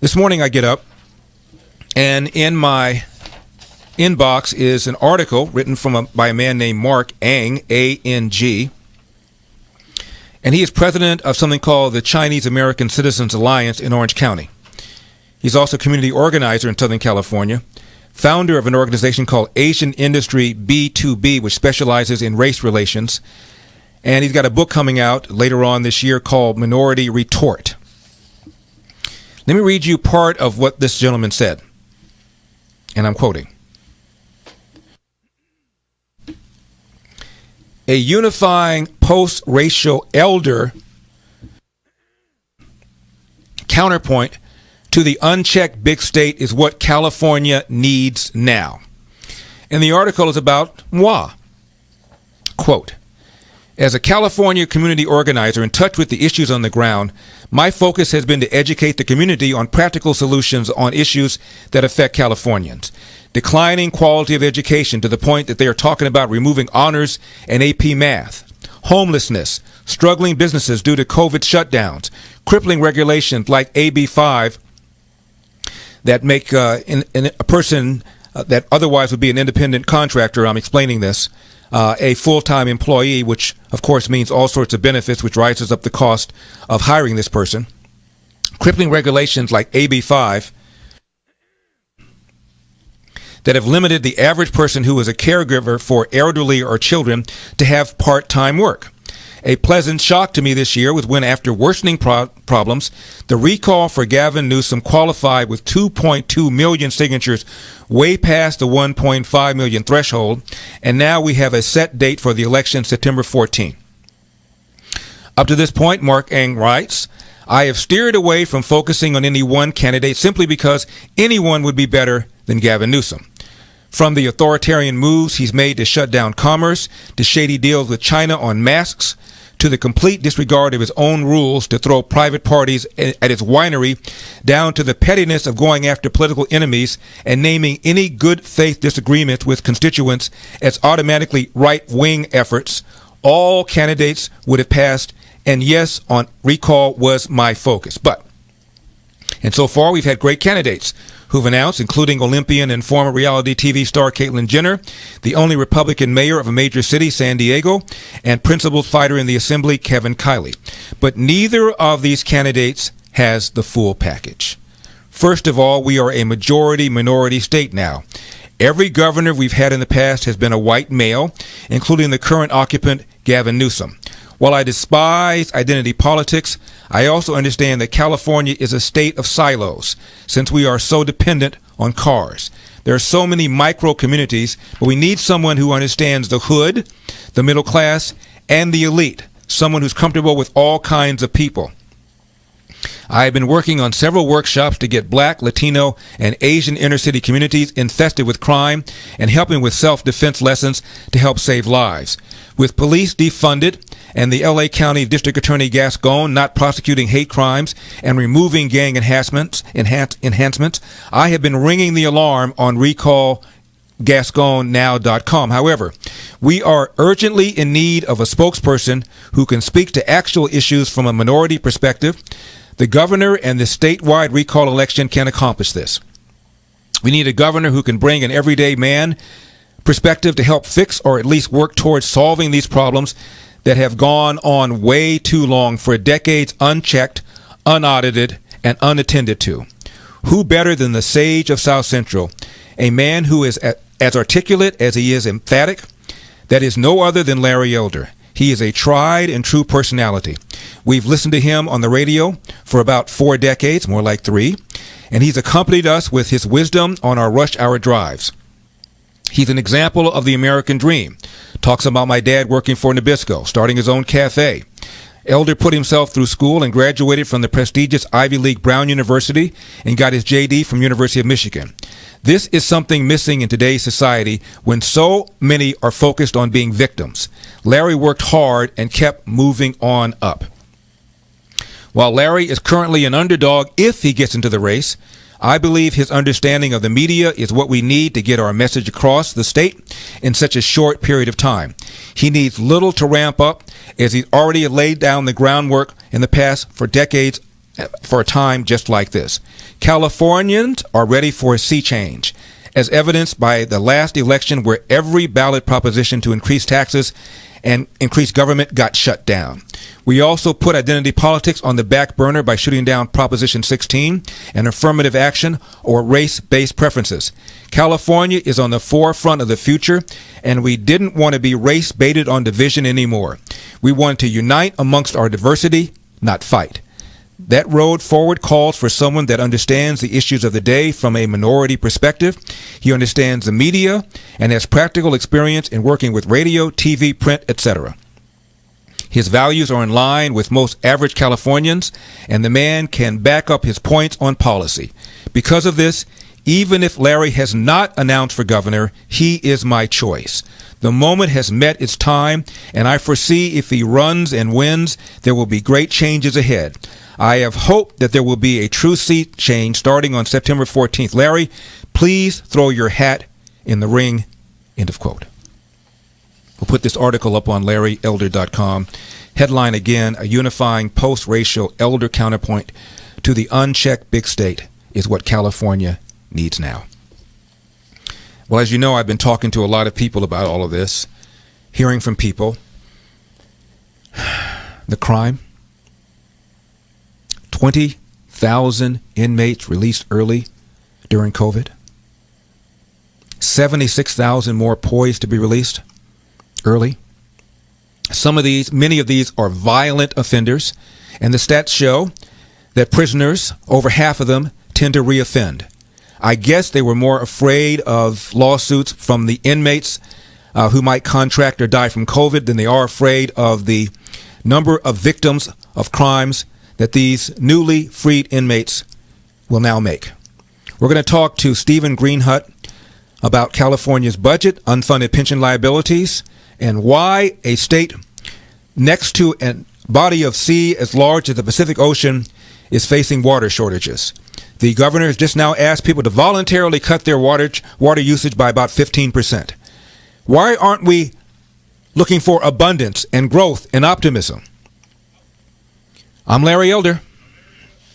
This morning I get up, and in my inbox is an article written by a man named Marc, A-N-G, and he is president of something called the Chinese American Citizens Alliance in Orange County. He's also a community organizer in Southern California, founder of an organization called Asian Industry B2B, which specializes in race relations, and he's got a book coming out later on this year called Minority Retort. Let me read you part of what this gentleman said, and I'm quoting. A unifying post-racial elder counterpoint to the unchecked big state is what California needs now. And the article is about moi. Quote, as a California community organizer in touch with the issues on the ground, my focus has been to educate the community on practical solutions on issues that affect Californians. Declining quality of education to the point that they are talking about removing honors and AP math. Homelessness, struggling businesses due to COVID shutdowns, crippling regulations like AB 5 that make a person that otherwise would be an independent contractor, I'm explaining this, a full-time employee, which of course means all sorts of benefits, which rises up the cost of hiring this person. Crippling regulations like AB 5 that have limited the average person who is a caregiver for elderly or children to have part-time work. A pleasant shock to me this year was when, after worsening problems, the recall for Gavin Newsom qualified with 2.2 million signatures, way past the 1.5 million threshold, and now we have a set date for the election, September 14. Up to this point, Marc Ang writes, I have steered away from focusing on any one candidate simply because anyone would be better than Gavin Newsom. From the authoritarian moves he's made to shut down commerce, to shady deals with China on masks, to the complete disregard of his own rules to throw private parties at his winery, down to the pettiness of going after political enemies and naming any good faith disagreements with constituents as automatically right-wing efforts, all candidates would have passed, and yes, on recall was my focus. And so far we've had great candidates who've announced, including Olympian and former reality TV star Caitlyn Jenner, the only Republican mayor of a major city, San Diego, and principal fighter in the assembly, Kevin Kiley. But neither of these candidates has the full package. First of all, we are a majority-minority state now. Every governor we've had in the past has been a white male, including the current occupant, Gavin Newsom. While I despise identity politics, I also understand that California is a state of silos, since we are so dependent on cars. There are so many micro communities, but we need someone who understands the hood, the middle class, and the elite, someone who's comfortable with all kinds of people. I have been working on several workshops to get Black, Latino, and Asian inner-city communities infested with crime and helping with self-defense lessons to help save lives. With police defunded and the L.A. County District Attorney Gascon not prosecuting hate crimes and removing gang enhancements, I have been ringing the alarm on recallgasconnow.com. However, we are urgently in need of a spokesperson who can speak to actual issues from a minority perspective. The governor and the statewide recall election can accomplish this. We need a governor who can bring an everyday man perspective to help fix or at least work towards solving these problems that have gone on way too long, for decades, unchecked, unaudited, and unattended to. Who better than the sage of South Central, a man who is as articulate as he is emphatic? That is no other than Larry Elder. He is a tried and true personality. We've listened to him on the radio for about 4 decades, more like 3, and he's accompanied us with his wisdom on our rush hour drives. He's an example of the American dream. Talks about my dad working for Nabisco, starting his own cafe. Elder put himself through school and graduated from the prestigious Ivy League Brown University and got his JD from University of Michigan. This is something missing in today's society when so many are focused on being victims. Larry worked hard and kept moving on up. While Larry is currently an underdog if he gets into the race, I believe his understanding of the media is what we need to get our message across the state in such a short period of time. He needs little to ramp up, as he's already laid down the groundwork in the past for decades for a time just like this. Californians are ready for a sea change, as evidenced by the last election where every ballot proposition to increase taxes and increase government got shut down. We also put identity politics on the back burner by shooting down Proposition 16 and affirmative action or race-based preferences. California is on the forefront of the future, and we didn't want to be race-baited on division anymore. We wanted to unite amongst our diversity, not fight. That road forward calls for someone that understands the issues of the day from a minority perspective. He understands the media and has practical experience in working with radio, TV, print, etc. His values are in line with most average Californians, and the man can back up his points on policy. Because of this, even if Larry has not announced for governor, he is my choice. The moment has met its time, and I foresee if he runs and wins, there will be great changes ahead. I have hope that there will be a true sea change starting on September 14th. Larry, please throw your hat in the ring. End of quote. We'll put this article up on LarryElder.com. Headline again, a unifying post-racial elder counterpoint to the unchecked big state is what California needs now. Well, as you know, I've been talking to a lot of people about all of this, hearing from people. The crime. 20,000 inmates released early during COVID. 76,000 more poised to be released early. Many of these are violent offenders, and the stats show that prisoners, over half of them, tend to reoffend. I guess they were more afraid of lawsuits from the inmates who might contract or die from COVID than they are afraid of the number of victims of crimes that these newly freed inmates will now make. We're going to talk to Stephen Greenhut about California's budget, unfunded pension liabilities, and why a state next to a body of sea as large as the Pacific Ocean is facing water shortages. The governor has just now asked people to voluntarily cut their water usage by about 15%. Why aren't we looking for abundance and growth and optimism? I'm Larry Elder.